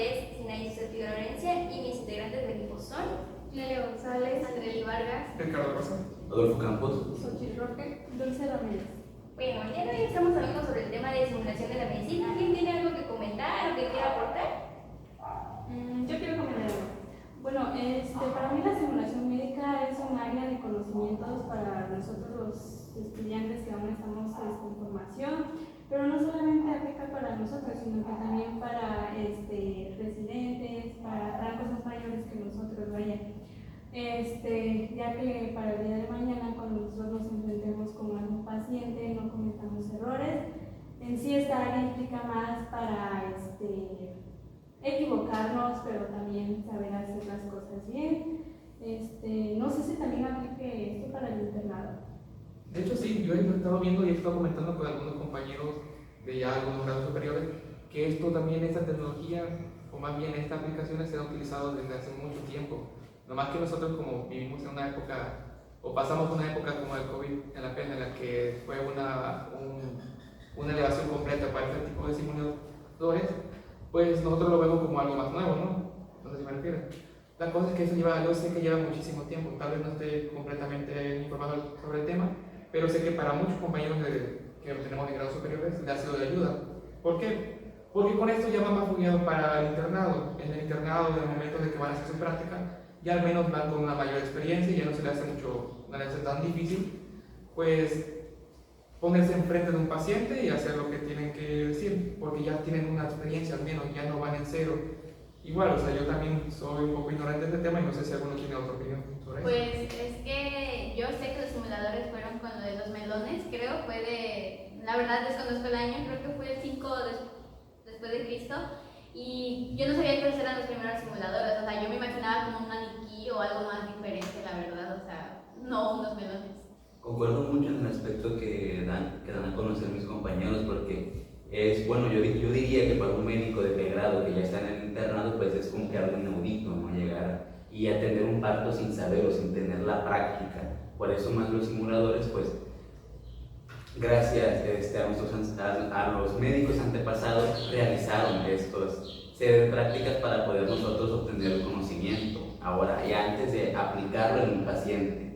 es Sinaí Sofi Lorencia y mis integrantes del equipo son Nelia González, Andrés Vargas, Ricardo Rosa, Adolfo Campos, Xochitl Roque, Dulce Ramírez. Bueno, el día de hoy estamos hablando sobre el tema de simulación de la medicina. ¿Alguien tiene algo que comentar o que quiera aportar? Yo quiero comentar algo. Bueno, para mí la simulación médica es un área de conocimientos para nosotros los estudiantes que aún estamos en formación, pero no solamente aplica para nosotros, sino que también para residentes, para rangos más mayores que nosotros, vaya. Ya que para el día de mañana, cuando nosotros nos enfrentemos con algún paciente, no cometamos errores. En sí, esta área implica más para equivocarnos, pero también saber hacer las cosas bien. No sé si también aplique esto para el internado. de hecho sí, yo he estado viendo y he estado comentando con algunos compañeros de ya algunos grados superiores que esto también, esta tecnología, o más bien estas aplicaciones se han utilizado desde hace mucho tiempo. No más que nosotros, como vivimos en una época, o pasamos una época como el COVID en la que fue una elevación completa para este tipo de simuladores, pues nosotros lo vemos como algo más nuevo, ¿no? No sé si me refiero. La cosa es que eso yo sé que lleva muchísimo tiempo, tal vez no esté completamente informado sobre el tema, pero sé que para muchos compañeros que tenemos de grados superiores le ha sido de ayuda. ¿Por qué? Porque con esto ya va más fogueado para el internado. En el internado, en el momento de que van a hacer su práctica, ya al menos van con una mayor experiencia y ya no se le hace tan difícil, pues ponerse enfrente de un paciente y hacer lo que tienen que decir, porque ya tienen una experiencia al menos, ya no van en cero. Igual, o sea, yo también soy un poco ignorante de este tema y no sé si alguno tiene otra opinión sobre eso. Pues es que yo sé que los simuladores fueron con lo de los melones, creo, la verdad desconozco el año, creo que fue el 5 después de Cristo, y yo no sabía que esos eran los primeros simuladores, o sea, yo me imaginaba como un maniquí o algo más diferente, la verdad, o sea, no unos melones. concuerdo mucho en el aspecto que dan a conocer mis compañeros, porque es, bueno, yo diría que para un médico de pregrado que ya está en el internado, pues es como que algo inaudito, ¿no? Llegar y atender un parto sin saber o sin tener la práctica. Por eso más los simuladores, pues, gracias a los médicos antepasados, realizaron estos serie de prácticas para poder nosotros obtener el conocimiento. Ahora, y antes de aplicarlo en un paciente,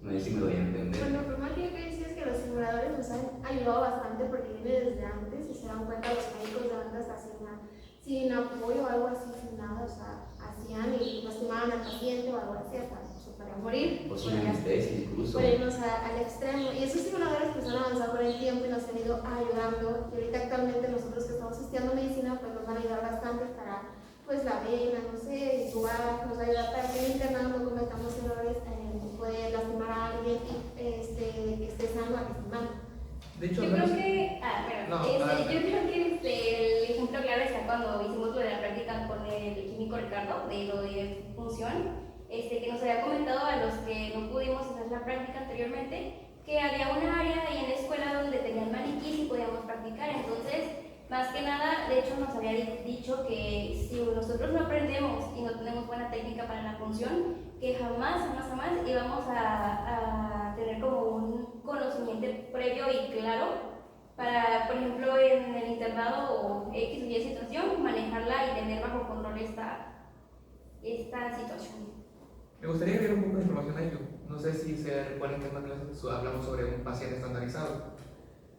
no sé si me doy a entender. Bueno, lo primero que yo quería decir es que los simuladores nos han ayudado bastante porque viene desde antes y se dan cuenta los médicos de antes hacían sin apoyo o algo así, sin nada, o sea, hacían y lastimaban al paciente o algo así, hasta se podía morir. O sin anestesia incluso. Por irnos al extremo. Y esos simuladores pues han avanzado con el tiempo y nos han ido ayudando. Y ahorita actualmente nosotros que estamos estudiando medicina pues nos van a ayudar bastante para pues la vena, no sé, intubar, nos va a ayudar para que en el internado no cometamos errores, poder lastimar a alguien que esté sano a lastimar. De hecho, Yo creo que, el ejemplo claro está cuando hicimos lo de la práctica con el químico Ricardo, de lo de función, que nos había comentado a los que no pudimos hacer la práctica anteriormente, que había una área ahí en la escuela donde tenían maniquís y podíamos practicar. Entonces, más que nada, de hecho nos había dicho que si nosotros no aprendemos y no tenemos buena técnica para la función, que jamás íbamos a tener como un conocimiento previo y claro para, por ejemplo, en el internado o X o Y situación, manejarla y tener bajo control esta situación. me gustaría ver un poco de información a ello. No sé si se recuerdan que en una clase hablamos sobre un paciente estandarizado,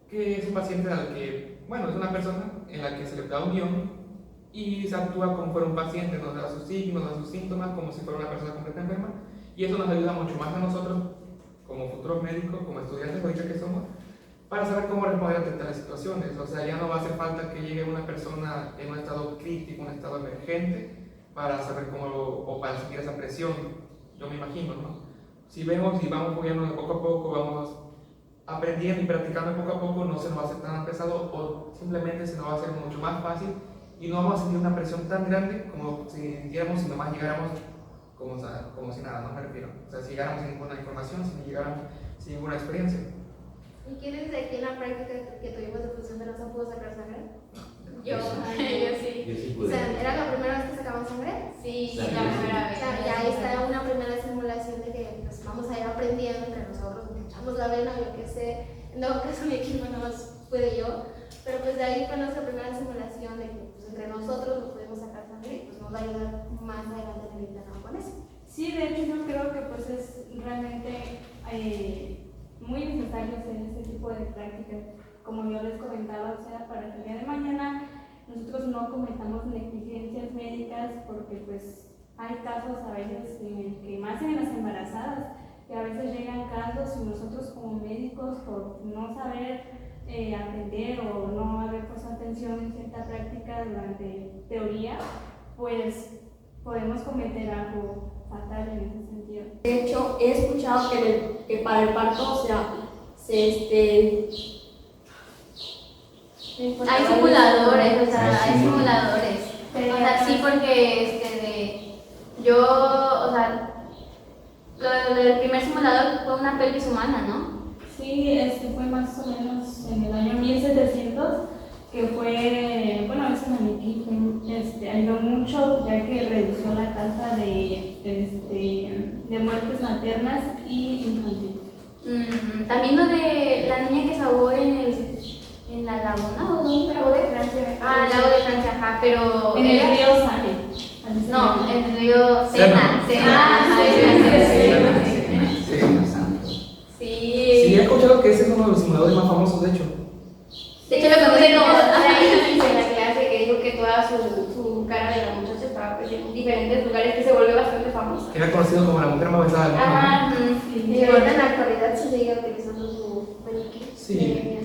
que es un paciente al que, bueno, es una persona en la que se le da un guión y se actúa como fuera un paciente, nos da sus signos, nos da sus síntomas, como si fuera una persona completamente enferma, y eso nos ayuda mucho más a nosotros, como futuros médicos, como estudiantes ahorita que somos, para saber cómo responder ante tales situaciones. O sea, ya no va a hacer falta que llegue una persona en un estado crítico, un estado emergente, para saber cómo, o para sentir esa presión, yo me imagino, ¿no? Si vemos y vamos moviendo poco a poco, vamos aprendiendo y practicando poco a poco, no se nos va a hacer tan pesado o simplemente se nos va a hacer mucho más fácil y no vamos a sentir una presión tan grande como si sintiéramos si nomás llegáramos como si nada, no me refiero. O sea, si llegáramos sin ninguna información, si llegáramos sin ninguna experiencia. ¿Y quiénes de aquí en la práctica que tuvimos de función de no pudo sacar sangre? Yo sí. Yo sí O pude. sea, ¿era la primera vez que sacaban sangre? Sí, La la primera O vez. sea, ya está una primera simulación de que pues, vamos a ir aprendiendo entre nosotros, echamos la vena, yo qué sé, en todo caso mi equipo nada más pude yo, pero pues de ahí fue nuestra primera simulación de que pues, entre nosotros nos pudimos sacar sangre ayudar más adelante en el internado con eso. Sí, de hecho yo creo que pues es realmente muy necesario hacer este tipo de prácticas. Como yo les comentaba, o sea, para que el día de mañana nosotros no cometamos negligencias médicas, porque pues hay casos a veces en el que, más en las embarazadas, que a veces llegan casos y nosotros como médicos por no saber atender o no haber puesto atención en cierta práctica durante teoría, pues podemos cometer algo fatal en ese sentido. De hecho, he escuchado que para el parto, o sea, hay simuladores, o sea, Ah, sí. hay simuladores. O sea, sí, porque yo, o sea, lo del primer simulador fue una pelvis humana, ¿no? Sí, fue más o menos en el año 1700, que fue, bueno, ese maniquí ayudó mucho, ya que redució la tasa de muertes maternas y infantiles. También lo de la niña que se ahogó en la laguna, ¿o dónde? Lago de Francia. Ah, el lago de Francia, ajá, pero En el ella- río Sane. no, en el río Sena. Ah, sí, Sí, he escuchado que ese es uno de los simuladores más famosos, de hecho. De hecho, lo conocen como... en la clase que dijo que toda su cara de la muchacha estaba pues, en diferentes lugares, que se volvió bastante famosa. Era conocido como la mujer más besada del mundo. Ajá, Y ahorita en la actualidad se sigue utilizando su maniquí. Sí.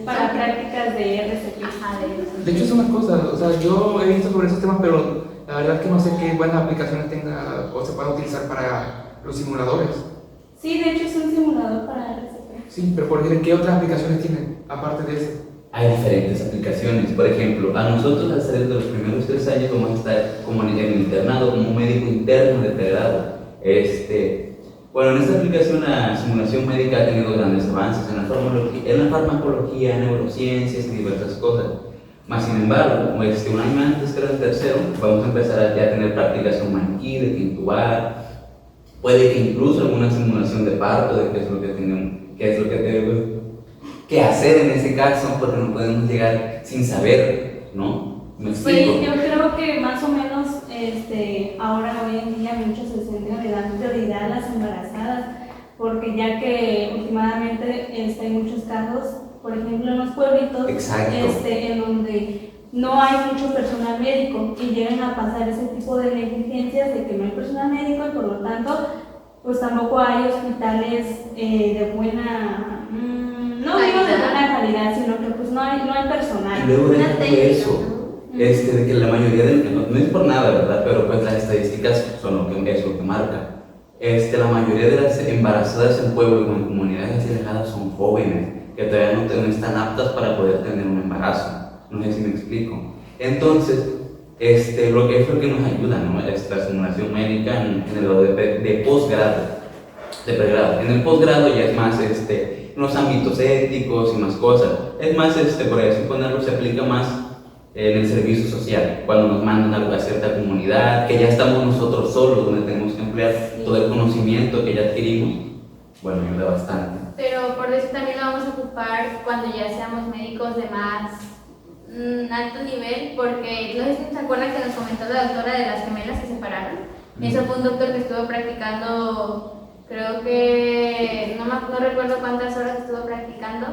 Para prácticas de RCP. ajá, De hecho es una cosa, o sea, yo he visto sobre esos temas, pero la verdad es que no sé qué buenas aplicaciones tenga o se pueda utilizar para los simuladores. Sí, de hecho es un simulador para RCP. Sí, pero por ejemplo, ¿qué otras aplicaciones tienen aparte de ese? Hay diferentes aplicaciones. Por ejemplo, a nosotros al salir de los primeros 3 años vamos a estar como en el internado, como un médico interno de pregrado. Bueno, en esta aplicación la simulación médica ha tenido grandes avances en la farmacología, neurociencias y diversas cosas. Más sin embargo, un año antes que era el tercero, vamos a empezar a ya tener prácticas con maniquí, de que intubar, puede que incluso alguna simulación de parto, de qué es lo que tenemos que hacer en ese caso, porque no podemos llegar sin saber, ¿no? ¿Me explico? Pues yo creo que más o menos ahora hoy en día muchos se centran en dar prioridad a las embarazadas, porque ya que últimamente hay muchos casos, por ejemplo en los pueblitos, Exacto. en donde no hay mucho personal médico y llegan a pasar ese tipo de negligencias de que no hay personal médico y por lo tanto pues tampoco hay hospitales de buena, no digo de buena calidad, sino que pues no hay personal. Y luego Una de técnica, eso, de que la mayoría no es por nada, ¿verdad? Pero pues las estadísticas son lo que marca. La mayoría de las embarazadas en pueblos o en comunidades alejadas son jóvenes, que todavía no están aptas para poder tener un embarazo. No sé si me explico. Entonces, lo que nos ayuda, ¿no? La simulación médica en el grado de posgrado, de pregrado. En el posgrado ya es más en los ámbitos éticos y más cosas. Es más, por así ponerlo, se aplica más en el servicio social, cuando nos mandan algo a cierta comunidad, que ya estamos nosotros solos, donde tenemos que emplear todo el conocimiento que ya adquirimos. Bueno, ayuda bastante. Pero por eso también lo vamos a ocupar cuando ya seamos médicos de más alto nivel, porque no sé si se acuerdan que nos comentó la doctora de las gemelas que se separaron. Eso fue un doctor que estuvo practicando, creo que, no recuerdo cuántas horas estuvo practicando,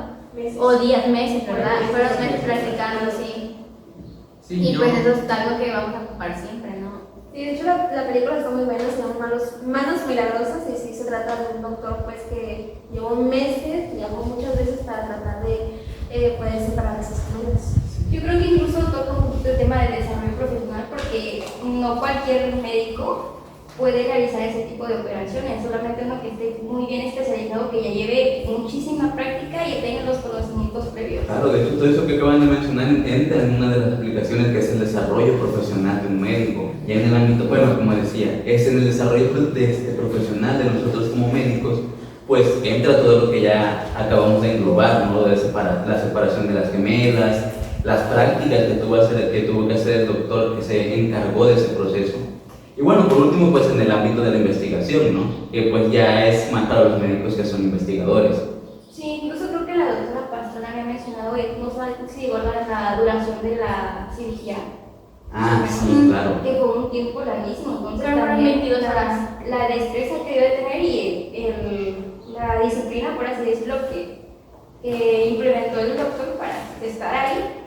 o días, meses, ¿verdad? Fueron meses practicando, sí. Sí, Y yo, pues eso es algo que vamos a ocupar siempre, ¿no? Sí, de hecho la película está muy buena, se llama Manos Milagrosas y sí se trata de un doctor pues que llevó meses, viajó muchas veces para tratar de poder separar a esas gemelas. Yo creo que incluso toca un poquito el tema del desarrollo profesional porque no cualquier médico puede realizar ese tipo de operaciones, solamente uno que esté muy bien especializado, que ya lleve muchísima práctica y tenga los conocimientos previos. Claro, de hecho, todo eso que acaban de mencionar entra en una de las aplicaciones que es el desarrollo profesional de un médico. Y en el ámbito, bueno, como decía, es en el desarrollo profesional de nosotros como médicos, pues entra todo lo que ya acabamos de englobar, ¿no? La separación de las gemelas, las prácticas que tuvo que hacer el doctor que se encargó de ese proceso. Y bueno, por último, pues en el ámbito de la investigación, ¿no? Que pues ya es más para los médicos que son investigadores. Sí, incluso creo que la doctora Pastrana había mencionado, no sé si igual la duración de la cirugía. Ah, sí, claro. Que fue un un tiempo larguísimo, entonces Pero fueron también 22 horas. la destreza que debe tener y la disciplina, por así decirlo, que implementó el doctor para estar ahí.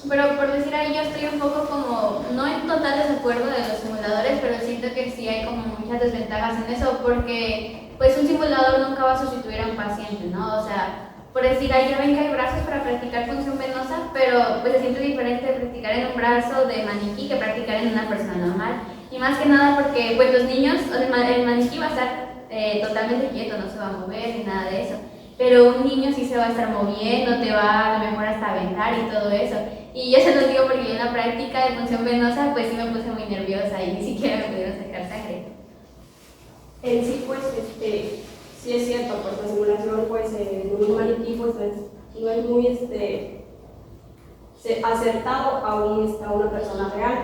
Pero por decir ahí, yo estoy un poco como, no en total desacuerdo de los simuladores, pero siento que sí hay como muchas desventajas en eso, porque pues un simulador nunca va a sustituir a un paciente, ¿no? O sea, por decir ahí, ya ven que hay brazos para practicar función venosa, pero pues se siente diferente practicar en un brazo de maniquí que practicar en una persona normal. Y más que nada porque pues los niños, o sea, el maniquí va a estar totalmente quieto, no se va a mover ni nada de eso. Pero un niño sí se va a estar moviendo, te va a lo mejor hasta aventar y todo eso. Y yo se los digo porque yo en la práctica de función venosa pues sí me puse muy nerviosa y ni siquiera me pudieron sacar sangre. En sí, pues, sí es cierto, pues la simulación, pues, en un maniquí, pues, no es muy, acertado a una persona real,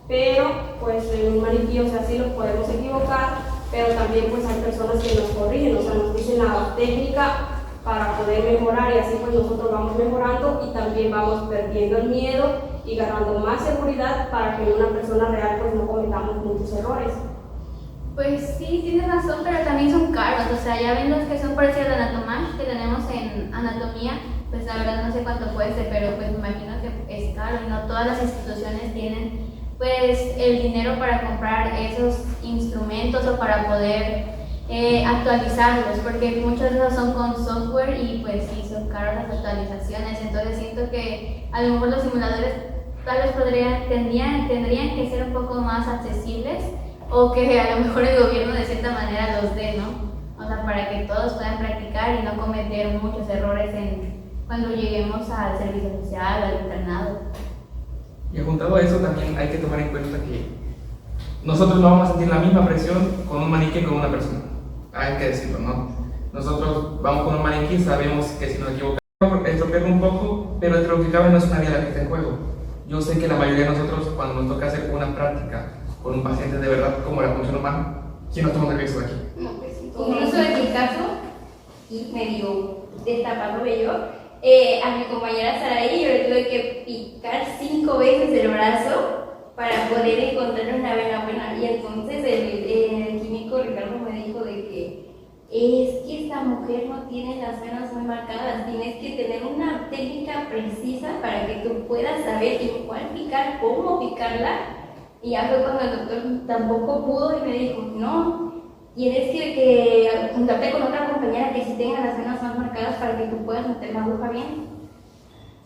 pero, pues, en un maniquí, o sea, sí lo podemos equivocar, pero también, pues, hay personas que nos corrigen, o sea, nos dicen la técnica para poder mejorar y así, pues, nosotros vamos mejorando y también vamos perdiendo el miedo y ganando más seguridad para que en una persona real, pues, no cometamos muchos errores. Pues sí, tienes razón, pero también son caros. O sea, ya ven los que son parecidos al anatomía que tenemos en anatomía, pues la verdad no sé cuánto cueste, pero pues me imagino que es caro y no todas las instituciones tienen pues el dinero para comprar esos instrumentos o para poder actualizarlos, porque muchos de esos son con software y pues sí, son caros las actualizaciones. Entonces siento que a lo mejor los simuladores tal vez tendrían que ser un poco más accesibles, o que a lo mejor el gobierno de cierta manera los dé, ¿no? O sea, para que todos puedan practicar y no cometer muchos errores cuando lleguemos al servicio social o al internado. Y juntado a eso también hay que tomar en cuenta que nosotros no vamos a sentir la misma presión con un maniquí que con una persona. Hay que decirlo, ¿no? Nosotros vamos con un maniquí, sabemos que si nos equivocamos estropearlo un poco, pero dentro de lo que cabe no es una vida la que está en juego. Yo sé que la mayoría de nosotros, cuando nos toca hacer una práctica con un paciente de verdad como la función humana, ¿quién no toma nervioso de aquí? No, pues incluso en mi caso, y medio destapándome yo, a mi compañera Saraí yo le tuve que picar 5 veces el brazo para poder encontrar una vena buena. Y entonces el químico Ricardo me dijo de que es que esta mujer no tiene las venas muy marcadas, tienes que tener una técnica precisa para que tú puedas saber en cuál picar, cómo picarla. Y ya fue cuando el doctor tampoco pudo y me dijo, no, tienes que juntarte con otra compañera que sí tenga las venas más marcadas para que tú puedas meter la aguja bien.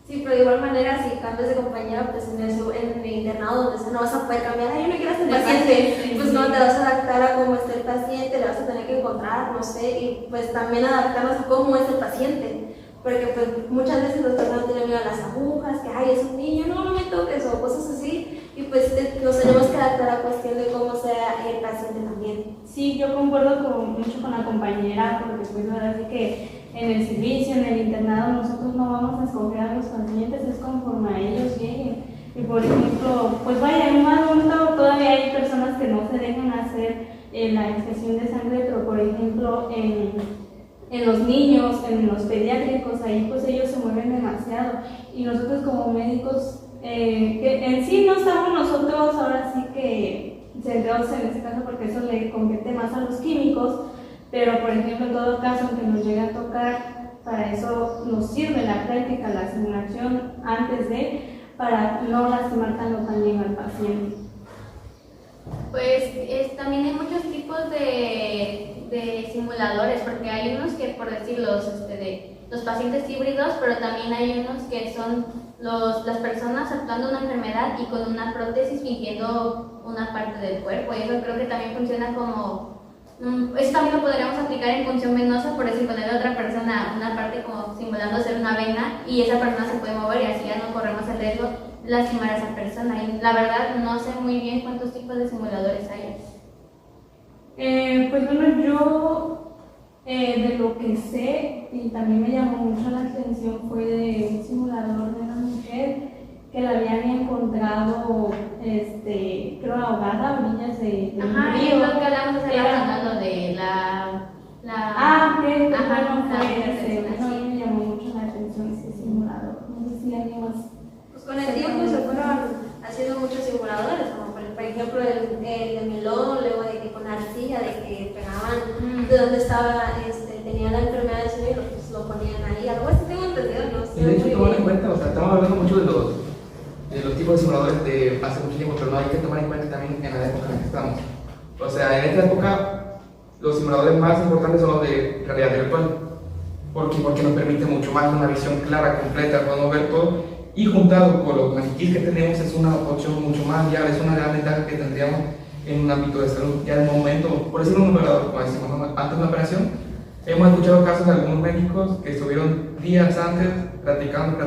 Sí, pero de igual manera, si cambias de compañero, pues en el internado donde no vas a poder cambiar, ay, yo no quiero ser paciente, pues no te vas a adaptar a cómo está el paciente, le vas a tener que encontrar, no sé, y pues también adaptarnos a cómo es el paciente, porque pues muchas veces los personas tienen miedo a las agujas, que ay, es un niño, no me toques, o cosas así, y pues nos tenemos que adaptar a cuestión de cómo sea el paciente también. Sí, yo concuerdo mucho con la compañera, porque pues la verdad es que en el servicio, en el internado, nosotros no vamos a escoger a los pacientes, es conforme a ellos lleguen. Y por ejemplo, pues vaya, en un adulto todavía hay personas que no se dejan hacer la extracción de sangre, pero por ejemplo en los niños, en los pediátricos, ahí pues ellos se mueven demasiado. Y nosotros como médicos, que en sí no estamos nosotros ahora sí que centrados en este caso, porque eso le compete más a los químicos, pero por ejemplo en todo caso, aunque nos llegue a tocar, para eso nos sirve la práctica, la simulación antes para no lastimar también al paciente. Pues también hay muchos tipos de simuladores, porque hay unos que, por decir, los pacientes híbridos, pero también hay unos que son las personas actuando una enfermedad y con una prótesis fingiendo una parte del cuerpo, y eso creo que también funciona como... Eso también lo podríamos aplicar en función venosa, por decir, ponerle a otra persona una parte como simulando ser una vena y esa persona se puede mover y así ya no corremos el riesgo de lastimar a esa persona. Y la verdad no sé muy bien cuántos tipos de simuladores hay. Pues bueno, yo de lo que sé y también me llamó mucho la atención fue de un simulador de una mujer que la habían encontrado, creo, ahogada a orillas de un río. Lo que hablamos hace rato, lo de qué bueno la fue ese. persona, A mí me llamó mucho la atención ese simulador. No sé si alguien más. Pues con el tiempo se fueron haciendo muchos simuladores, como por ejemplo el de dónde estaba, tenía la enfermedad del sueño y pues, lo ponían ahí. Algo así tengo entendido, no sé. Y de hecho, muy tomar en bien. cuenta, o sea, estamos hablando mucho de los tipos de simuladores de hace mucho tiempo, pero no hay que tomar en cuenta también en la época en la que estamos. O sea, en esta época, los simuladores más importantes son los de realidad virtual. ¿Por qué? Porque nos permite mucho más una visión clara, completa, podemos ver todo. Y juntado con los maniquíes que tenemos, es una opción mucho más viable, es una gran ventaja que tendríamos en un ámbito de salud. Ya en el momento, por decirlo un operador, como decimos, ¿no? Antes de una operación, hemos escuchado casos de algunos médicos que estuvieron días antes practicando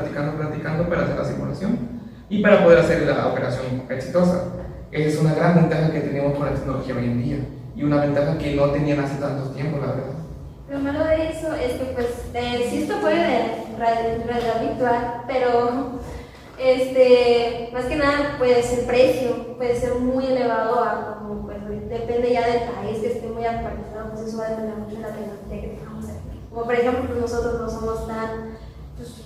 para hacer la simulación y para poder hacer la operación exitosa. Esa es una gran ventaja que tenemos con la tecnología hoy en día y una ventaja que no tenían hace tantos tiempos, la verdad. Lo malo de eso es que, pues, sí esto fue de realidad virtual, pero más que nada, pues el precio puede ser muy elevado a como, pues, depende ya del país que esté muy actualizado, pues eso va a depender mucho de la tecnología que tengamos aquí. Como por ejemplo, pues, nosotros no somos tan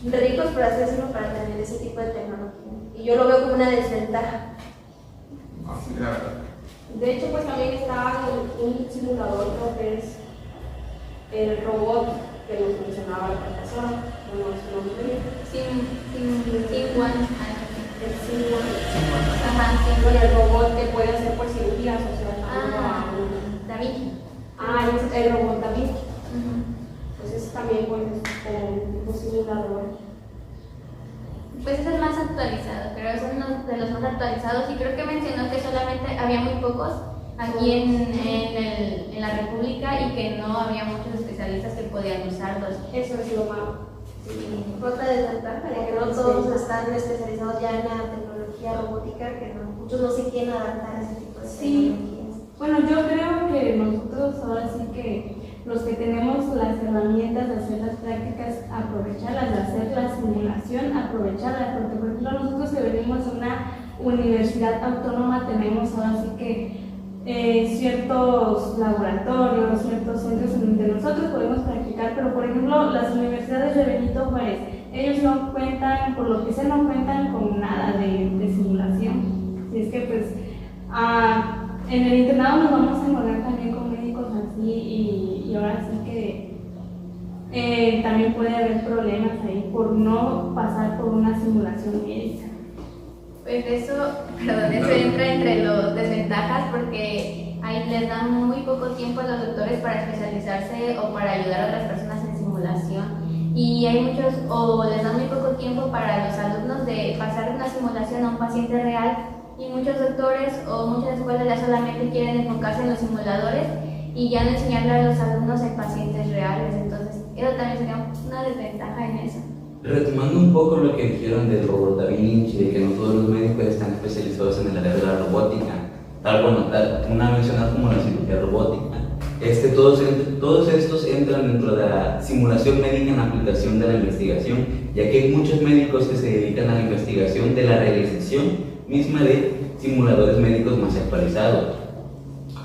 ricos, por así decirlo, para tener ese tipo de tecnología. Y yo lo veo como una desventaja. Así la verdad. De hecho, pues también está un simulador, creo que es el robot que nos mencionaba el profesor, no es un nombre. Sim-One. El Sim-One. Ajá, Con Sim-One. el robot que puede hacer por cirugías, o sea, Da Vinci. el robot también. Ujú. Pues es también pues, como un tipo simulador. Pues es el más actualizado, creo que es uno de los más actualizados y creo que mencionó que solamente había muy pocos aquí en la República y que no había muchos especialistas que podían usarlos. Eso es lo malo. Otra desventaja de que no todos están especializados ya en la tecnología robótica, que muchos no se quieren adaptar a ese tipo de tecnologías. Bueno, yo creo que nosotros ahora sí que los que tenemos las herramientas de hacer las prácticas, aprovecharlas, de hacer la simulación, aprovecharlas, porque por ejemplo nosotros que venimos de una universidad autónoma tenemos ahora sí que ciertos laboratorios, ciertos centros en donde nosotros podemos practicar, pero por ejemplo las universidades de Benito Juárez, ellos no cuentan, por lo que sé, no cuentan con nada de simulación. Así es que pues en el internado nos vamos a encontrar también con médicos así y ahora sí que también puede haber problemas ahí por no pasar por una simulación médica. Pues eso entra entre las desventajas porque ahí les dan muy poco tiempo a los doctores para especializarse o para ayudar a otras personas en simulación. Y hay muchos, o les dan muy poco tiempo para los alumnos de pasar una simulación a un paciente real. Y muchos doctores o muchas escuelas ya solamente quieren enfocarse en los simuladores y ya no enseñarle a los alumnos en pacientes reales. Entonces, eso también sería una desventaja en eso. Retomando un poco lo que dijeron del robot Da Vinci, de que no todos los médicos están especializados en el área de la robótica, una mencionada como la cirugía robótica, todos estos entran dentro de la simulación médica en la aplicación de la investigación, ya que hay muchos médicos que se dedican a la investigación de la realización misma de simuladores médicos más actualizados.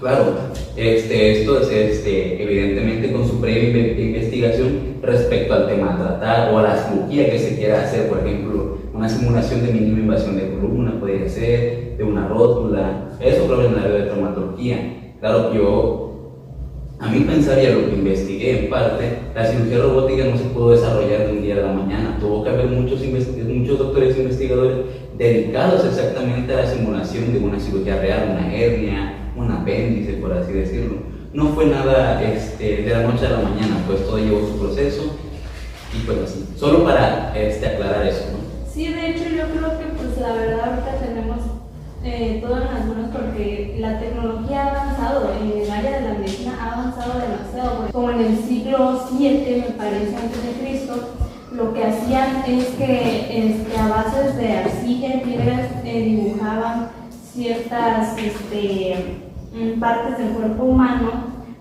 Claro, esto es evidentemente con su previa investigación respecto al tema a tratar o a la cirugía que se quiera hacer. Por ejemplo, una simulación de mínima invasión de columna podría ser, de una rótula, eso creo en el área de traumatología. Claro, a mi pensar y a lo que investigué en parte, la cirugía robótica no se pudo desarrollar de un día a la mañana. Tuvo que haber muchos doctores e investigadores dedicados exactamente a la simulación de una cirugía real, una hernia, un apéndice, por así decirlo. No fue nada de la noche a la mañana, pues todo llevó su proceso y pues así. Solo para aclarar eso, ¿no? Sí, de hecho yo creo que pues la verdad ahorita tenemos todo en las manos porque la tecnología ha avanzado, en el área de la medicina ha avanzado demasiado. Pues, como en el siglo VII, me parece, antes de Cristo, lo que hacían es que a bases de arcilla y piedras dibujaban ciertas partes del cuerpo humano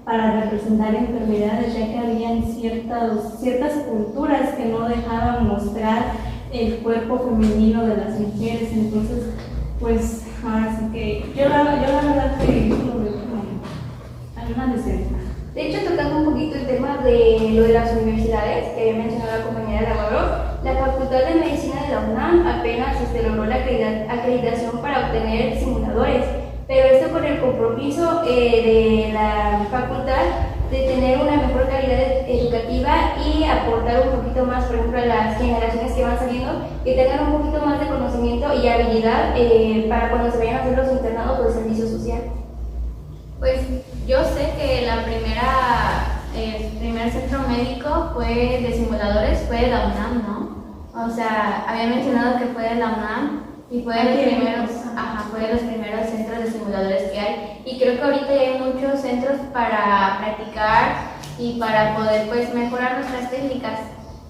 para representar enfermedades, ya que habían ciertas culturas que no dejaban mostrar el cuerpo femenino de las mujeres. Entonces, pues ahora sí que yo la verdad que lo veo como una desventaja. De hecho, tocando un poquito el tema de lo de las universidades, que mencionó la compañera Lavarro, la Facultad de Medicina de la UNAM apenas logró la acreditación para obtener simuladores, pero esto por el compromiso de la facultad de tener una mejor calidad educativa y aportar un poquito más, por ejemplo, a las generaciones que van saliendo, que tengan un poquito más de conocimiento y habilidad para cuando se vayan a hacer los internados o el servicio social. Pues yo sé que el primer centro médico fue de simuladores, fue de la UNAM, ¿no? O sea, había mencionado que fue de la UNAM y fue de los primeros centros de simuladores que hay. Y creo que ahorita ya hay muchos centros para practicar y para poder pues mejorar nuestras técnicas.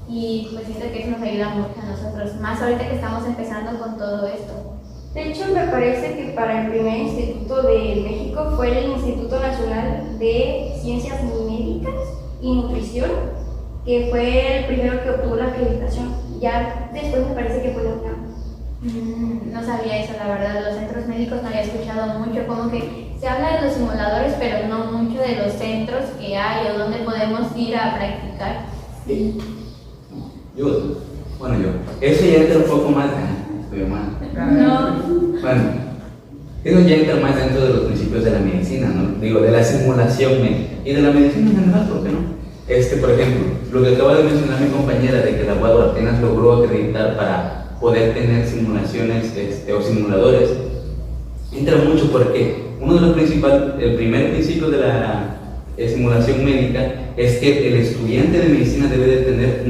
Y pues siento que eso nos ayuda mucho a nosotros, más ahorita que estamos empezando con todo esto. De hecho, me parece que para el primer instituto de México fue el Instituto Nacional de Ciencias Médicas y Nutrición, que fue el primero que obtuvo la acreditación. Ya después me parece que fue la UNAM. No sabía eso, la verdad. Los centros médicos no había escuchado mucho, como que se habla de los simuladores, pero no mucho de los centros que hay o donde podemos ir a practicar. Eso ya entra un poco más. Estoy mal. No. Bueno, eso ya entra más dentro de los principios de la medicina, ¿no? Digo, de la simulación médica y de la medicina en general, ¿por qué no? Por ejemplo, lo que acaba de mencionar mi compañera de que la UADO apenas logró acreditar para poder tener simulaciones o simuladores, entra mucho porque uno de los el primer principio de la simulación médica es que el estudiante de medicina debe de tener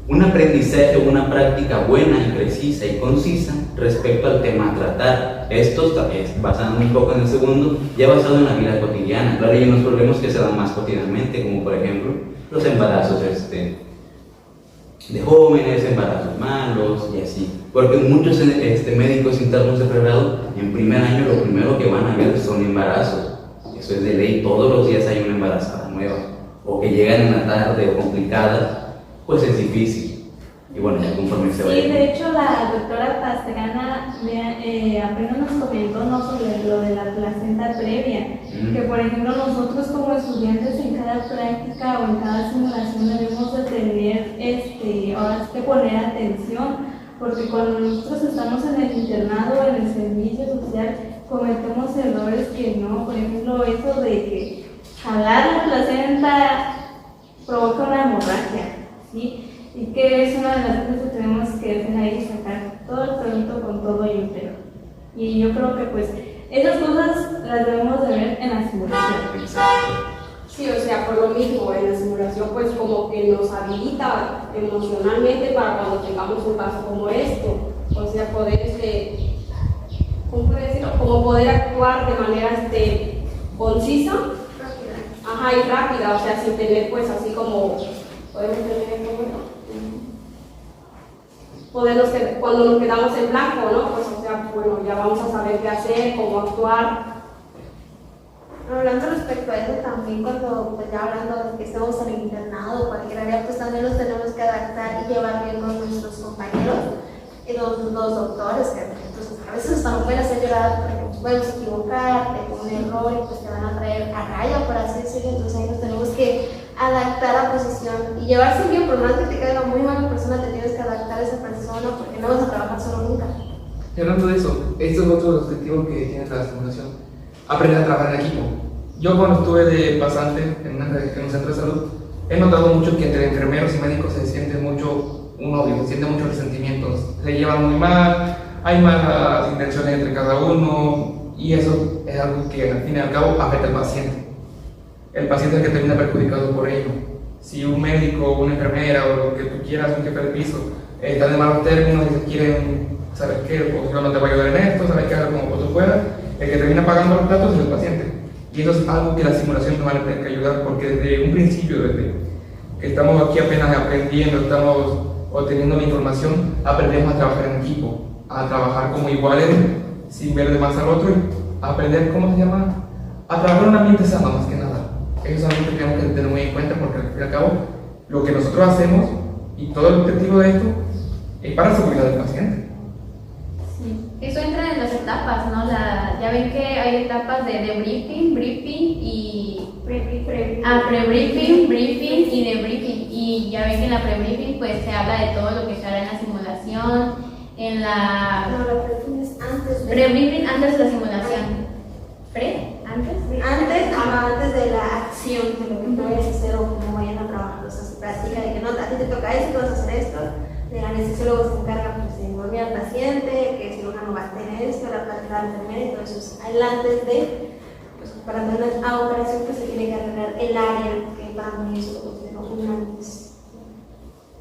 un aprendizaje o una práctica buena y precisa y concisa respecto al tema a tratar. Esto es basado un poco en el segundo, ya basado en la vida cotidiana. Claro, hay unos problemas que se dan más cotidianamente, como por ejemplo los embarazos de jóvenes, embarazos malos y así. Porque muchos médicos internos de pregrado en primer año lo primero que van a ver son embarazos. Eso es de ley, todos los días hay una embarazada nueva. O que llegan en la tarde o complicadas, pues es difícil. Y bueno, ya conforme se vaya. Sí, de hecho la doctora Pastrana apenas nos comentó, ¿no?, sobre lo de la placenta previa, que por ejemplo nosotros como estudiantes en cada práctica o en cada simulación debemos de tener, ahora sí que poner atención, porque cuando nosotros estamos en el internado o en el servicio social cometemos errores que no, por ejemplo eso de que jalar la placenta provoca una hemorragia, ¿sí? Y que es una de las cosas que tenemos que hacer ahí, sacar todo el producto con todo y un pelo. Y yo creo que pues esas cosas las debemos de ver en la simulación. Sí, o sea, por lo mismo, en la simulación pues como que nos habilita emocionalmente para cuando tengamos un caso como esto. O sea, poder, ¿cómo puedo decirlo? Como poder actuar de manera concisa, y rápida, o sea, sin tener pues así como, podemos tener cuando nos quedamos en blanco, ¿no? Pues o sea, bueno, ya vamos a saber qué hacer, cómo actuar. Hablando respecto a eso también, cuando pues ya hablando de que estamos en el internado o cualquier área, pues también nos tenemos que adaptar y llevar bien con nuestros compañeros, los doctores, que entonces a veces hasta nos pueden hacer llorar porque nos podemos equivocar, tengo un error y pues te van a traer a raya, por así decirlo. Entonces ahí nos tenemos que adaptar a posición y llevarse bien, por más que te caiga muy mala persona, te tienes que adaptar a esa persona porque no vas a trabajar solo nunca. Y hablando de eso, esto es otro objetivo que tiene la simulación: aprender a trabajar en equipo. Yo cuando estuve de pasante en un centro de salud, he notado mucho que entre enfermeros y médicos se siente mucho un odio, se siente muchos resentimientos, se llevan muy mal, hay malas intenciones entre cada uno, y eso es algo que al fin y al cabo afecta al paciente. El paciente es el que termina perjudicado por ello. Si un médico, una enfermera o lo que tú quieras, un jefe de piso, están en malos términos y se quieren, ¿sabes qué? Pues yo no te voy a ayudar en esto, ¿sabes qué? Hago como tú puedas, el que termina pagando los platos es el paciente. Y eso es algo que la simulación nos va a tener que ayudar, porque desde un principio, desde que estamos aquí apenas aprendiendo, estamos obteniendo la información, aprendemos a trabajar en equipo, a trabajar como iguales, sin ver de más al otro, a aprender, ¿cómo se llama? A trabajar en un ambiente sano, más que nada. Eso es algo que tenemos que tener muy en cuenta, porque al fin y al cabo, lo que nosotros hacemos y todo el objetivo de esto es para la seguridad del paciente. Sí. Eso entra en las etapas, ¿no? Ya ven que hay etapas de briefing y pre-briefing, briefing y debriefing. Y ya ven que en la pre-briefing pues se habla de todo lo que se hará en la simulación, en la... No, la pre-briefing es antes de... Pre-briefing antes de la simulación. ¿Antes? Antes de la acción. toca esto, vas a hacer esto. El anestesiólogo se encarga pues, de dormir al paciente, que el cirujano va a tener esto, la plática de la enfermera y todo eso es antes de, pues, para tener una operación que se tiene que arreglar el área que para mí es un antes.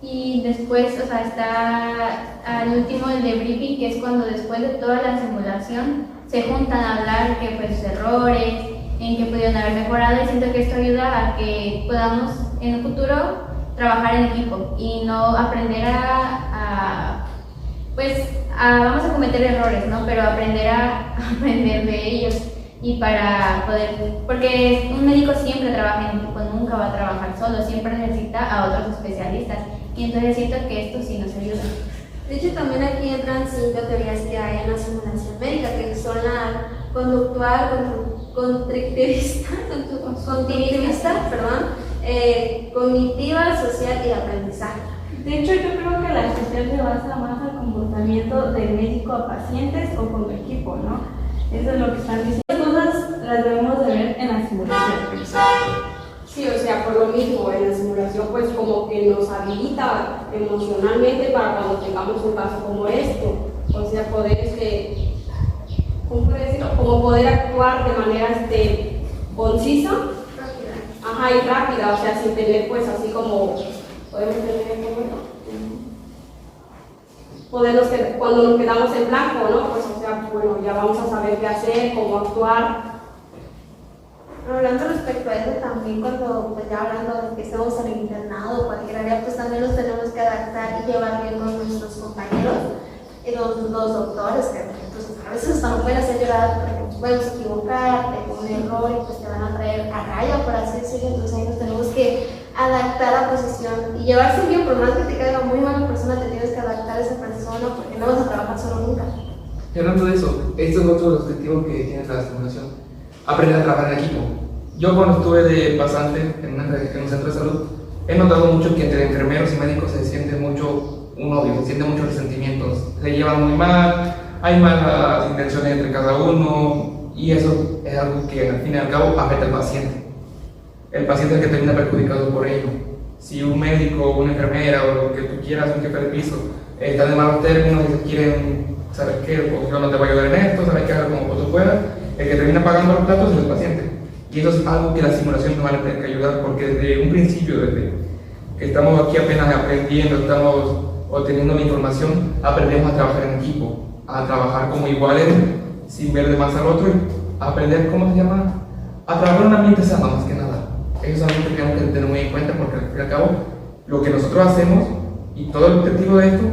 Y después, o sea, está al último el debriefing, que es cuando después de toda la simulación se juntan a hablar que pues errores, en que pudieron haber mejorado, y siento que esto ayuda a que podamos en un futuro trabajar en equipo y no aprender vamos a cometer errores, ¿no? Pero aprender a aprender de ellos y para poder, porque un médico siempre trabaja en equipo, nunca va a trabajar solo, siempre necesita a otros especialistas. Y entonces siento que esto sí nos ayuda. De hecho, también aquí entran 5 teorías que hay en la simulación médica, que son la conductual, conductivista, cognitiva, social y aprendizaje. De hecho, yo creo que la social se basa más al comportamiento del médico a pacientes o con el equipo, ¿no? Eso es lo que están diciendo. Las cosas las debemos de ver en la simulación. Sí, o sea, por lo mismo, en la simulación pues como que nos habilita emocionalmente para cuando tengamos un caso como esto. O sea, poder, ¿cómo puedo decirlo? Como poder actuar de manera concisa, ajá, y rápida, o sea, sin tener pues así como, podemos tener cuando nos quedamos en blanco, ¿no? Pues o sea, bueno, ya vamos a saber qué hacer, cómo actuar. Hablando respecto a eso también, cuando pues ya hablando de que estamos en el internado o cualquier área, pues también nos tenemos que adaptar y llevar bien con nuestros compañeros, los doctores, que pues, a veces hasta nos pueden hacer llorar porque nos podemos equivocar, de un error y pues te van a traer a raya, por así decirlo. Entonces ahí nos tenemos que adaptar a posición y llevarse bien, por más que te caiga muy mala persona, te tienes que adaptar a esa persona porque no vas a trabajar solo nunca. Y hablando de eso, este es otro objetivo que tiene la simulación: aprender a trabajar en equipo. Yo cuando estuve de pasante en un centro de salud, he notado mucho que entre enfermeros y médicos se siente mucho un odio, se siente mucho resentimientos, se llevan muy mal, hay malas intenciones entre cada uno, y eso es algo que al fin y al cabo afecta al paciente. El paciente es el que termina perjudicado por ello. Si un médico, una enfermera o lo que tú quieras, un jefe de piso, están en malos términos y quieren, ¿sabes qué? Pues yo no te voy a ayudar en esto, ¿sabes qué? Haga como tú puedas. El que termina pagando los platos es el paciente. Y eso es algo que la simulación nos va a tener que ayudar, porque desde un principio, desde que estamos aquí apenas aprendiendo, estamos obteniendo la información, aprendemos a trabajar en equipo, a trabajar como iguales, sin ver de más al otro, y a aprender, ¿cómo se llama? A trabajar en un ambiente sano, más que nada. Eso es algo que tenemos que tener muy en cuenta, porque al fin y al cabo, lo que nosotros hacemos y todo el objetivo de esto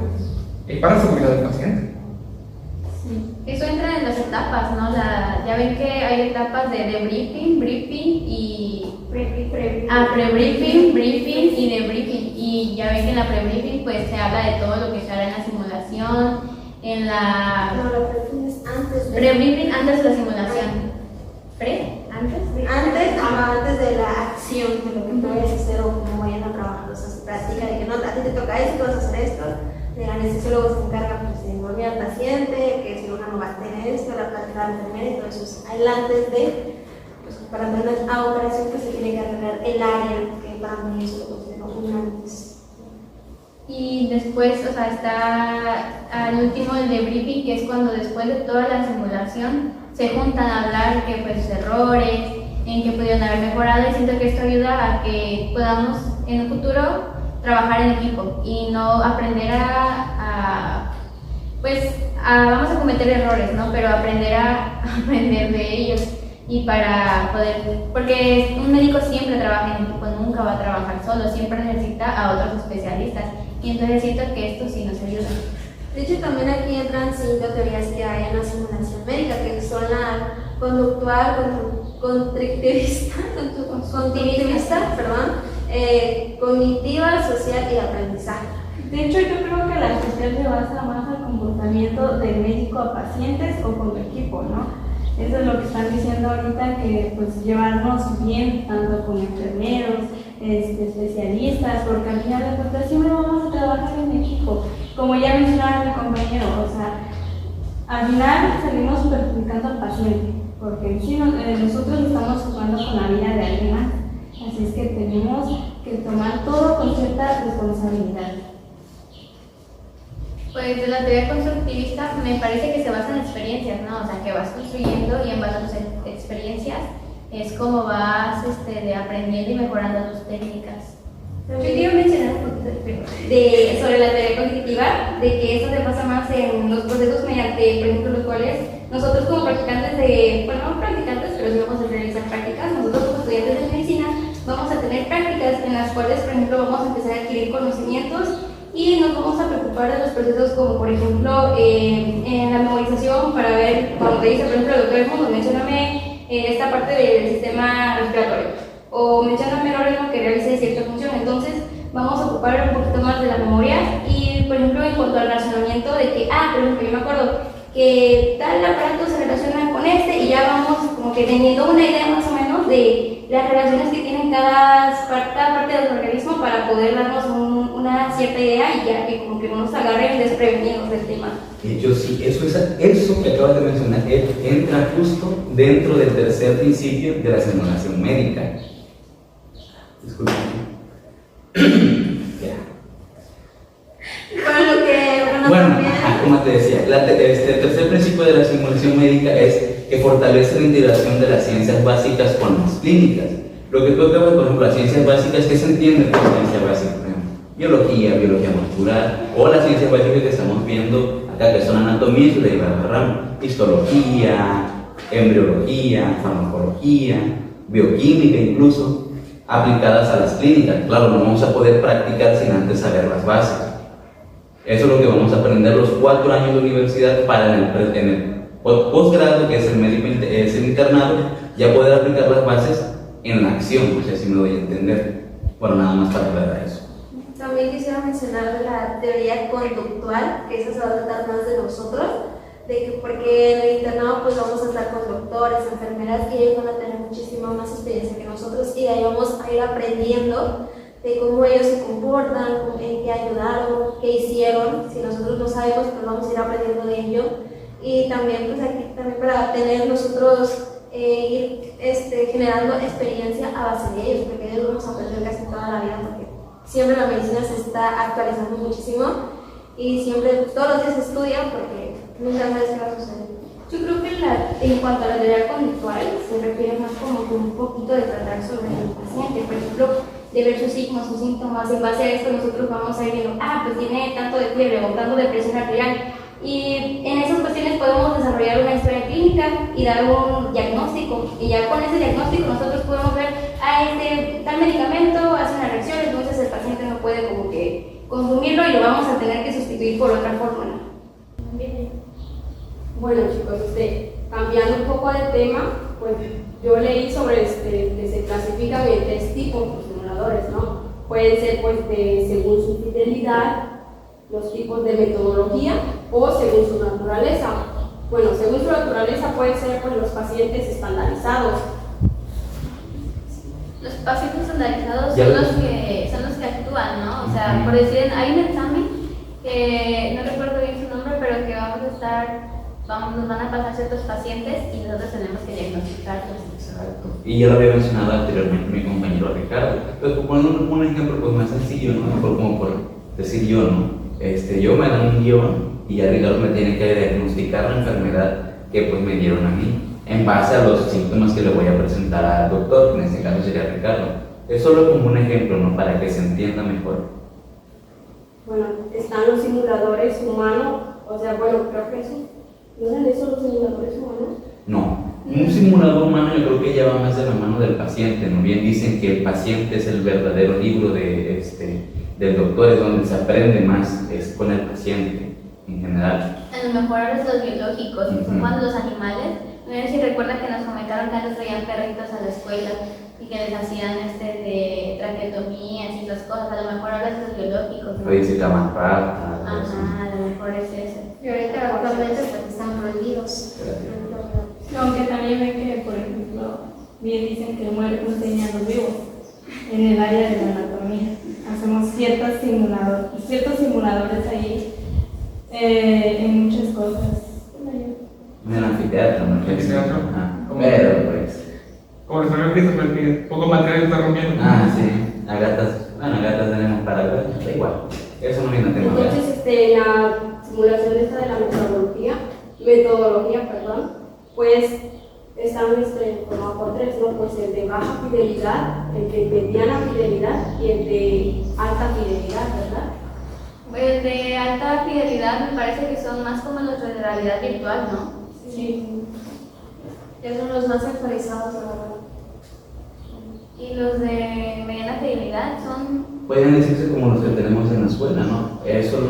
es para la seguridad del paciente. Eso entra en las etapas, ¿no? Ya ven que hay etapas de debriefing, briefing y pre-briefing, briefing y debriefing. Y ya ven que en la pre-briefing pues se habla de todo lo que se hará en la simulación, en la... No, la pre-briefing es antes de... Pre-briefing antes de la simulación. Antes de la acción, de lo que tú vayas a hacer o cómo vayan a trabajar. O sea, se practica de que no, a ti te toca esto, tú vas a hacer esto. El anestesiólogo se encarga pues, de dormir al paciente, que el cirujano va a tener esto, la plática de la enfermera y todo eso es antes de, pues, para tener una operación que se tiene que arreglar el área que para mí es un antes. Y después, o sea, está al último el debriefing, que es cuando después de toda la simulación se juntan a hablar que pues errores, en que pudieron haber mejorado, y siento que esto ayuda a que podamos en un futuro trabajar en equipo y no aprender vamos a cometer errores, ¿no? Pero aprender a aprender de ellos y para poder, porque un médico siempre trabaja en equipo, nunca va a trabajar solo, siempre necesita a otros especialistas, y entonces siento que esto sí nos ayuda. De hecho, también aquí entran 5 teorías que hay en la simulación médica, que son la conductual, cognitivista, cognitiva, social y aprendizaje. De hecho, yo creo que la social se basa más al comportamiento del médico a pacientes o con el equipo, ¿no? Eso es lo que están diciendo ahorita, que pues llevarnos bien tanto con enfermeros, especialistas, porque al final de cuentas siempre vamos a trabajar en equipo. Como ya mencionaba mi compañero, o sea, al final salimos perjudicando al paciente, porque en sí nosotros estamos jugando con la vida de alguien más. Así es que tenemos que tomar todo con cierta responsabilidad. experiencias, es como vas aprendiendo y mejorando tus técnicas. Yo quiero mencionar un poquito sobre la teoría cognitiva, de que esto se basa más en los procesos mediante, por ejemplo, los cuales nosotros como practicantes no practicantes, pero sí vamos a realizar prácticas, nosotros como estudiantes de medicina vamos a tener prácticas en las cuales, por ejemplo, vamos a empezar a adquirir conocimientos y nos vamos a preocupar de los procesos como, por ejemplo, en la memorización para ver, cuando te dice, por ejemplo, el doctor Edmundo, mencióname esta parte del sistema respiratorio, o mencióname el órgano que realice cierta función. Entonces vamos a ocupar un poquito más de la memoria y, por ejemplo, en cuanto al razonamiento de que, por ejemplo, yo me acuerdo que tal aparato se relaciona con este y ya vamos como que teniendo una idea más o menos de las relaciones que tienen cada parte del organismo para poder darnos una cierta idea y ya que como que no nos agarren desprevenidos del tema. Yo sí, eso que acabas de mencionar entra justo dentro del tercer principio de la simulación médica. Disculpen. Bueno, como te decía, el tercer principio de la simulación médica es que fortalece la integración de las ciencias básicas con las clínicas. Lo que tú acabas, por ejemplo, las ciencias básicas, ¿qué se entiende por ciencia básica? Por ejemplo, biología molecular, o las ciencias básicas que estamos viendo acá, que son anatomía y su derivada rama, histología, embriología, farmacología, bioquímica incluso, aplicadas a las clínicas. Claro, no vamos a poder practicar sin antes saber las bases. Eso es lo que vamos a aprender los 4 años de universidad para en el posgrado, que es el internado, ya poder aplicar las bases en la acción. No sé si me doy a entender. Bueno, nada más para aclarar eso. También quisiera mencionar de la teoría conductual, que eso se va a tratar más de nosotros, porque en el internado pues vamos a estar con doctores, enfermeras, y ellos van a tener muchísima más experiencia que nosotros, y de ahí vamos a ir aprendiendo de cómo ellos se comportan, en qué ayudaron, qué hicieron. Si nosotros no sabemos, pues vamos a ir aprendiendo de ello. Y también pues aquí también para tener nosotros ir generando experiencia a base de ellos, porque ellos vamos a aprender casi toda la vida, porque siempre la medicina se está actualizando muchísimo y siempre todos los días se estudia porque nunca sabes qué va a suceder. Yo creo que en cuanto a la teoría conductual se refiere más como que un poquito de tratar sobre el paciente, por ejemplo, de ver sus signos, sus síntomas. En base a esto nosotros vamos a ir viendo, pues tiene tanto de fiebre o tanto de presión arterial, y en esas cuestiones podemos desarrollar una historia clínica y dar un diagnóstico, y ya con ese diagnóstico nosotros podemos ver, tal medicamento hace una reacción, entonces el paciente no puede como que consumirlo y lo vamos a tener que sustituir por otra fórmula. Bueno, chicos, cambiando un poco de tema, pues yo leí sobre que se clasifican en 3 tipos de simuladores, ¿no? Pueden ser pues según su fidelidad, los tipos de metodología, o según su naturaleza. Bueno, según su naturaleza pueden ser pues los pacientes estandarizados. Los pacientes estandarizados son los que actúan, ¿no? O sea, por decir, hay un examen que no recuerdo bien su nombre, pero que nos van a pasar ciertos pacientes y nosotros tenemos que diagnosticarlos. Exacto. Y ya lo había mencionado anteriormente mi compañero Ricardo. Entonces, poniendo un ejemplo pues, más sencillo, ¿no? Como por decir yo, ¿no? Yo me dan un guión y ya Ricardo me tiene que diagnosticar la enfermedad que pues me dieron a mí en base a los síntomas que le voy a presentar al doctor, que en este caso sería Ricardo. Es solo como un ejemplo, ¿no? Para que se entienda mejor. Bueno, están los simuladores humanos, o sea, bueno, creo que eso, ¿no eran esos los simuladores humanos? No, un simulador humano yo creo que lleva más de la mano del paciente, ¿no? Bien dicen que el paciente es el verdadero libro del doctor, es donde se aprende más, es con el paciente en general. A lo mejor ahora los biológicos, que son cuando los animales, no sé si recuerdan que nos comentaron que antes traían perritos a la escuela y que les hacían de traqueotomías y esas cosas, a lo mejor ahora es los biológicos, ¿no? Puede ser más rata. Ajá, a lo mejor es ese. Y ahorita actualmente pues están prohibidos. Aunque también ven que, por ejemplo, bien dicen que muertos tenían los vivos en el área de la anatomía. Hacemos ciertos simuladores ahí en muchas cosas. En el anfiteatro, ¿no? Pero pues. Como les había visto, poco material está rompiendo. Sí. A gatas tenemos para ver, da igual. Eso no viene a tema. Entonces, en la simulación de la metodología, pues están formados por tres, ¿no? Pues el de baja fidelidad, el de mediana fidelidad y el de alta fidelidad, ¿verdad? El de alta fidelidad me parece que son más como los de realidad virtual, ¿no? Sí. Ya son los más actualizados, la verdad. Y los de mediana fidelidad son... Pueden decirse como los que tenemos en la escuela, ¿no? Son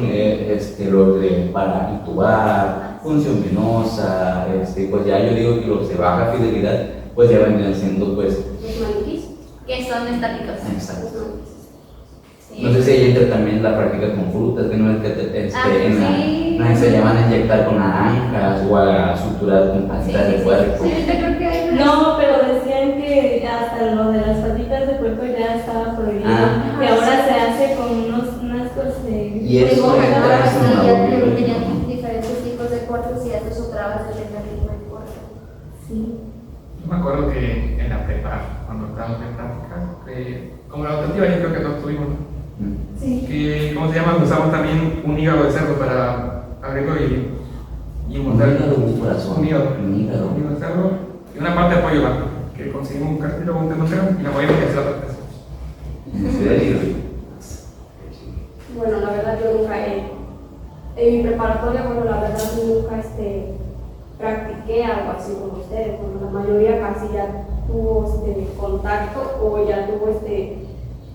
los de para intubar, función venosa, pues ya yo digo que los de baja fidelidad, pues ya vendrían siendo, pues... Los maniquís. que son estáticos. Exacto. Sí. No sé si ahí entra también la práctica con frutas, que no es que sí. nos enseñaban a inyectar con naranjas o a suturar con patitas de puerco. Sí, yo creo que hay No, pero decían que hasta lo de las patitas de puerco ya estaba prohibido. Y ahora se hace con unas cosas de... Y eso entra en sí, una ya biología. tenían diferentes tipos de cortes y ya te suturabas desde el ritmo del corte. Sí. Yo me acuerdo que en la prepa, cuando estábamos en práctica, como la optativa yo creo que todos tuvimos, ¿no? Sí. Que, ¿cómo se llama? Usamos también un hígado de cerdo para abrirlo y Un montar hígado, un corazón. un hígado. Un hígado. Un hígado de cerdo y una parte de pollo blanco, que conseguimos un cartílago, un tendón y la podíamos hacer la parte. ¿En serio? Bueno, la verdad yo nunca en mi preparatoria, bueno, la verdad nunca practiqué algo así como ustedes, bueno, la mayoría casi ya tuvo contacto o ya tuvo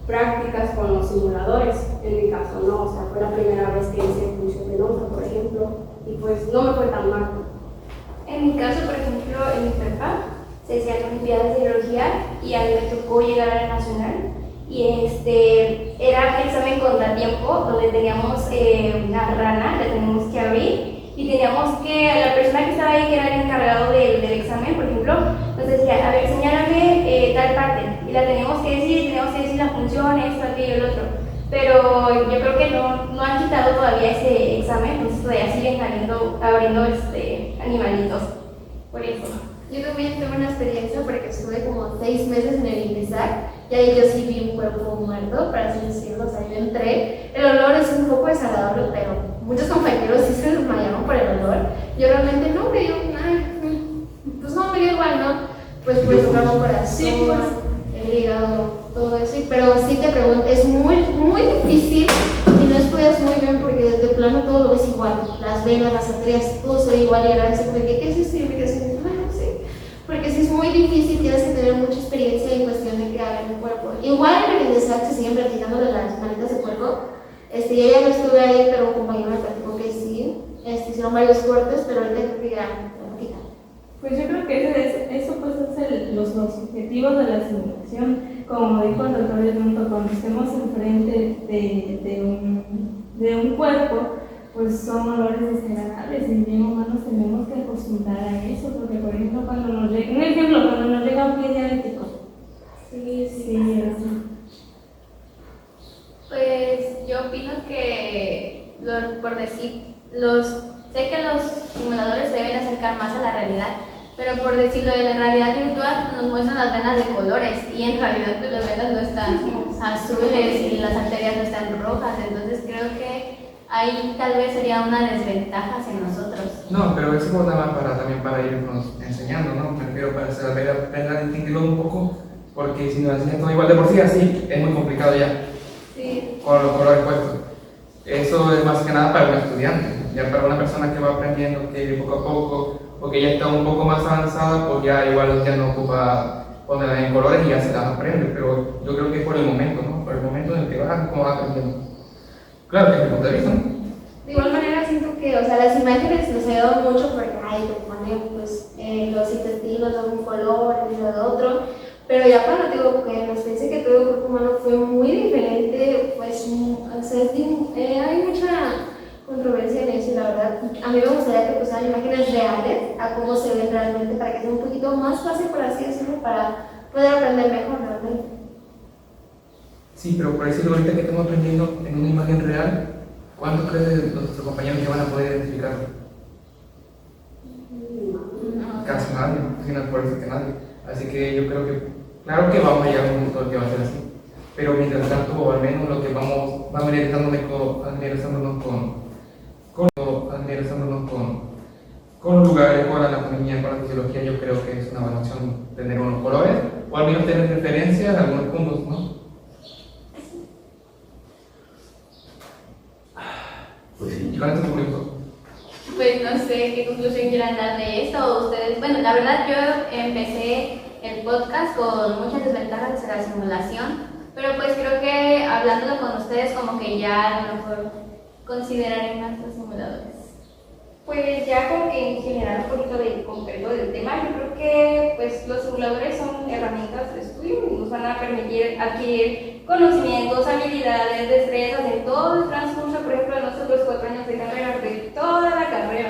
prácticas con los simuladores. En mi caso no, o sea, fue la primera vez que hice función venosa, por ejemplo, y pues no me fue tan mal. En mi caso, por ejemplo, en mi prepa se hacían olimpiadas de biología y a mí me tocó llegar a la nacional y era un examen contratiempo donde teníamos una rana, la teníamos que abrir y teníamos que, la persona que estaba ahí, que era el encargado del examen, por ejemplo, nos decía, a ver, señálame tal parte y la teníamos que decir la función, esto, aquello, el otro. Pero yo creo que no han quitado todavía ese examen, entonces todavía siguen abriendo animalitos. Por eso. Yo también tuve una experiencia porque estuve como 6 meses en el INESAC y ahí yo sí vi un cuerpo muerto, para así decirlo, o sea, yo entré, el olor es un poco desagradable, pero muchos compañeros sí se desmayaron por el olor, yo realmente no, me dio, pues no, me dio igual, ¿no? Pues tocar un corazón, Sí, pues. el hígado, todo eso, pero sí te pregunto, es muy, muy difícil y no estudias muy bien porque de plano todo lo ves igual, las venas, las arterias, todo se ve igual y ahora dices, ¿qué es esto? Y me quedé así, no sé, porque sí es muy difícil, tienes que tener mucha experiencia en cuestión de crear en el cuerpo. Igual en el INESAC se siguen practicando de las manitas de puerco, yo ya no estuve ahí, pero un compañero me platicó que sí, hicieron varios cortes, pero ahorita creo que ya practican. Pues yo creo que eso pues es los objetivos de la simulación. Como dijo el doctor Edmundo, cuando estemos enfrente de un cuerpo, pues son olores desagradables y bien humanos tenemos que acostumbrar a eso, porque por ejemplo cuando nos llega un pie diabético. Sí, eso. Pues yo opino que, por decir, sé que los simuladores se deben acercar más a la realidad, pero por decirlo de la realidad virtual nos muestran las venas de colores y en realidad pues, las venas no están azules y las arterias no están rojas, entonces creo que ahí tal vez sería una desventaja hacia nosotros. No, pero eso nada más también para irnos enseñando, ¿no? Me refiero para aprender a distinguirlo un poco, porque si nos enseñan todo igual de por sí, así es muy complicado ya, Sí. con los colores puestos. Eso es más que nada para un estudiante, ya para una persona que va aprendiendo, que poco a poco, o que ya está un poco más avanzada, pues ya igual ya no ocupa ponerlas en colores y ya se las aprende, pero yo creo que es por el momento, ¿no? Por el momento en el que vas, como vas aprendiendo. Claro que es mi punto de vista, ¿no? De igual manera siento que, o sea, las imágenes nos ayudan mucho porque, te ponen pues los intestinos de un color, el de otro, pero ya cuando digo que la experiencia que tuve el cuerpo humano fue muy diferente, pues, o sea, hay mucha controversia en eso y la verdad, a mí me gustaría que pusieran imágenes reales a cómo se ven realmente para que sea un poquito más fácil, por así decirlo, para poder aprender mejor realmente. Sí, pero por decirlo ahorita que estamos aprendiendo en una imagen real, ¿cuántos crees nuestros compañeros que van a poder identificarlo? Casi nadie, sin decir que nadie. Así que yo creo que, claro que vamos a llegar a un punto que va a ser así, pero mientras tanto, o al menos lo que vamos familiarizándonos con los lugares, con la anatomía, con la fisiología, yo creo que es una buena opción tener unos colores, o al menos tener referencia en algunos puntos, ¿no? Pues sí. Y con esto concluyo. Pues no sé qué conclusión quieran dar de esto o ustedes. Bueno, la verdad yo empecé el podcast con muchas desventajas de la simulación, pero pues creo que hablándolo con ustedes como que ya a lo mejor consideraré más los simuladores. Pues ya como que en general un poquito de concreto del tema, yo creo que pues los simuladores son herramientas de estudio y nos van a permitir adquirir conocimientos, habilidades, destrezas en todo el transcurso, por ejemplo, de nosotros 4 años de carrera, de toda la carrera.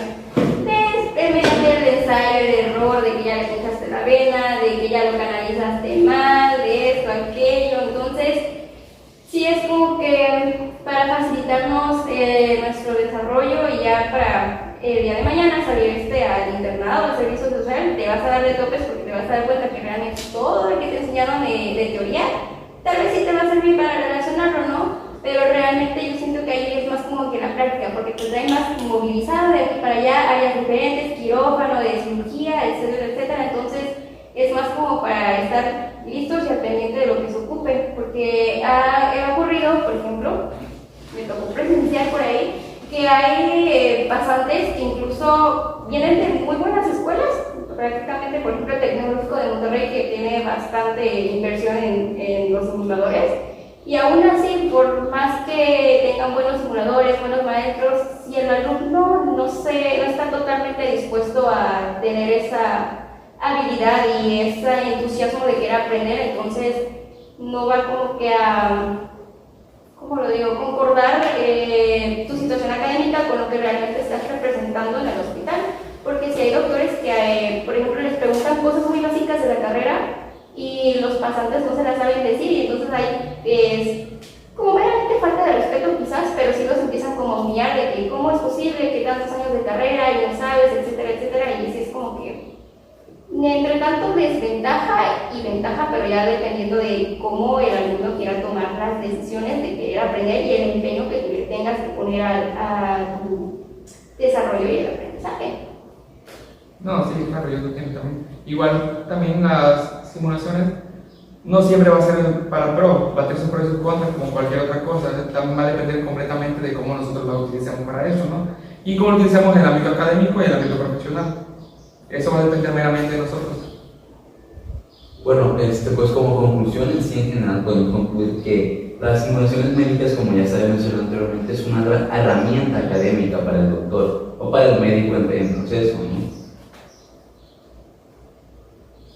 Mediante el ensayo, el error, de que ya le echaste la vena, de que ya lo canalizaste mal, de esto, aquello, entonces sí es como que para facilitarnos nuestro desarrollo y ya para el día de mañana salir al internado, al servicio social, te vas a dar de topes porque te vas a dar cuenta que realmente todo lo que te enseñaron de teoría, tal vez sí te va a servir para relacionarlo, ¿no? Pero realmente yo siento que ahí es más como que la práctica, porque te trae más movilizado de aquí para allá, áreas diferentes, quirófano, de cirugía, etcétera, etcétera, entonces es más como para estar listos y al pendiente de lo que se ocupe, porque ha ocurrido, por ejemplo, me tocó presenciar por ahí, que hay pasantes que incluso vienen de muy buenas escuelas, prácticamente, por ejemplo, el Tecnológico de Monterrey, que tiene bastante inversión en los simuladores, y aún así, por más que tengan buenos simuladores, buenos maestros, si el alumno no está totalmente dispuesto a tener esa habilidad y ese entusiasmo de querer aprender, entonces no va como que a, ¿cómo lo digo?, concordar tu situación académica con lo que realmente estás representando en el hospital. Porque si hay doctores que, por ejemplo, les preguntan cosas muy básicas de la carrera y los pasantes no se las saben decir, y entonces hay como meramente falta de respeto quizás, pero sí los empiezan como a humillar de que cómo es posible que tantos años de carrera y no sabes, etcétera, etcétera, y sí es como que entre tanto desventaja y ventaja, pero ya dependiendo de cómo el alumno quiera tomar las decisiones de querer aprender y el empeño que tú le tengas que poner a tu desarrollo y el aprendizaje. No, sí, claro, yo lo entiendo también. Igual también las simulaciones no siempre va a ser para pro, va a tener sus pros y sus contras como cualquier otra cosa, también va a depender completamente de cómo nosotros lo utilicemos para eso, ¿no? Y cómo lo utilizamos en el ámbito académico y en el ámbito profesional. Eso va a depender meramente de nosotros. Bueno, pues como conclusión, en sí en general podemos concluir que las simulaciones médicas, como ya se había mencionado anteriormente, es una herramienta académica para el doctor o para el médico en proceso, ¿no?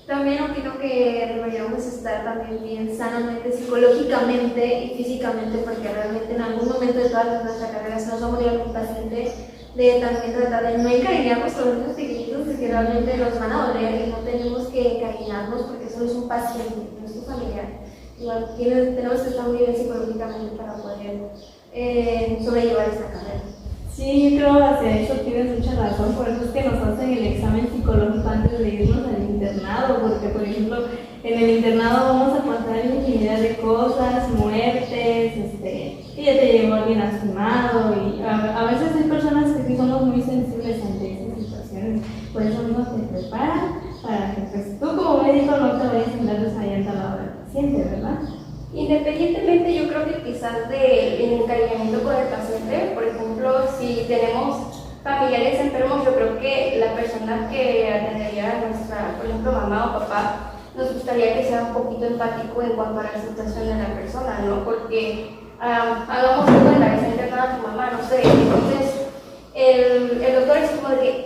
También opino que deberíamos estar también bien sanamente, psicológicamente y físicamente, porque realmente en algún momento de toda nuestra carrera se nos va a morir algún paciente, de también tratar de no encariñarnos con los niños pequeñitos, porque realmente nos van a doler y no tenemos que encariñarnos porque solo es un paciente, no es tu familiar. Igual tenemos que estar muy bien psicológicamente para poder sobrellevar esta carrera. Sí, yo creo hacia eso tienes mucha razón, por eso es que nos hacen el examen psicológico antes de irnos al internado, porque por ejemplo en el internado vamos a pasar infinidad de cosas, muertes, que ya te llegó alguien lastimado, y a veces hay personas que sí somos muy sensibles ante esas situaciones, por eso mismo te preparan para que pues, tú como médico no te vayas a andar desmayando al lado del paciente, ¿verdad? Independientemente, yo creo que quizás del encariñamiento con el paciente, por ejemplo, si tenemos familiares enfermos, yo creo que la persona que atendería a nuestra, por ejemplo, mamá o papá, nos gustaría que sea un poquito empático en cuanto a la situación de la persona, ¿no? Porque hagamos algo en la que está internada tu mamá, no sé, entonces el doctor es como de que,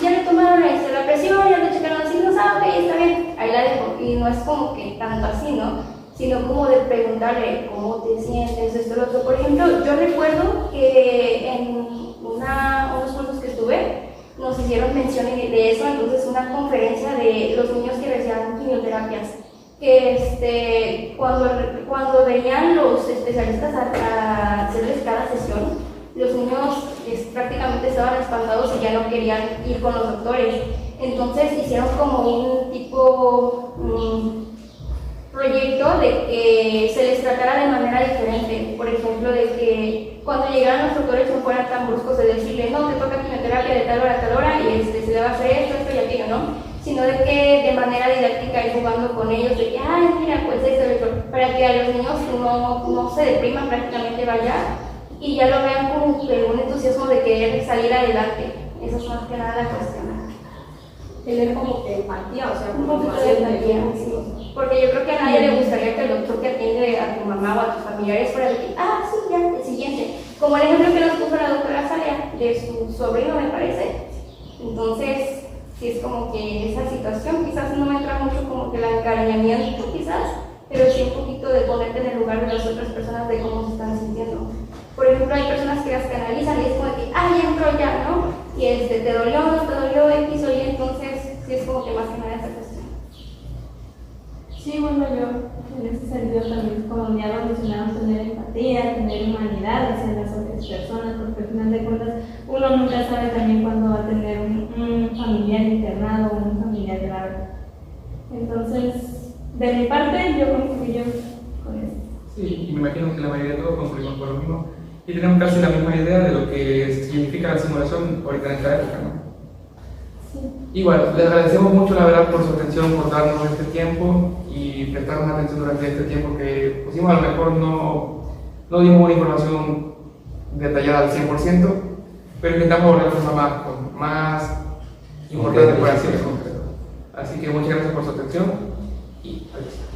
ya le tomaron la presión, ya le checaron así, no sabe, está bien, ahí la dejo, y no es como que tanto así, ¿no? Sino como de preguntarle cómo te sientes, esto, lo otro. Por ejemplo, yo recuerdo que en unos cursos que estuve, nos hicieron mención de eso, entonces una conferencia de los niños que recibían quimioterapias, que cuando venían los especialistas a hacerles cada sesión, los niños prácticamente estaban espantados y ya no querían ir con los doctores. Entonces hicieron como un tipo proyecto de que se les tratara de manera diferente, por ejemplo, de que cuando llegaran los doctores no fueran tan bruscos de decirle, no, te toca quimioterapia de tal hora a tal hora y se le va a hacer esto y aquello, ¿no? Sino de que de manera didáctica ir jugando con ellos, de que, ay, mira, pues esto, para que a los niños no se depriman prácticamente, vaya, y ya lo vean con un entusiasmo de querer salir adelante. Eso es más que nada la cuestión. Tener como que empatía, o sea, Un como poquito de empatía, sí. Porque yo creo que a nadie le gustaría que el doctor que atiende a tu mamá o a tus familiares fuera de que, ah, sí, ya, el siguiente. Como el ejemplo que nos puso la doctora Salia, de su sobrino, me parece. Entonces, sí es como que esa situación, quizás no me entra mucho como que el encariñamiento, quizás, pero sí un poquito de ponerte en el lugar de las otras personas, de cómo se están sintiendo. Por ejemplo, hay personas que las canalizan y es como que, ah, ya entró ya, ¿no? Y te dolió, no te dolió, X o Y, entonces sí es como que más que nada esa cuestión. Sí, bueno, yo en ese sentido también, como ya lo mencionamos, tener empatía, tener humanidad hacia las otras personas, porque al final de cuentas uno nunca sabe también cuándo va a tener un familiar internado o un familiar grave. Entonces, de mi parte, yo concluyo con esto. Sí, y me imagino que la mayoría de todos concluimos con lo mismo. Y tenemos casi la misma idea de lo que significa la simulación ahorita en esta época, ¿no? Sí. Igual, les agradecemos mucho la verdad por su atención, por darnos este tiempo y prestarnos atención durante este tiempo que pusimos. A lo mejor no dimos una información detallada al 100%, pero intentamos abordar de forma más importante para hacer concreto. Así que muchas gracias por su atención y adiós.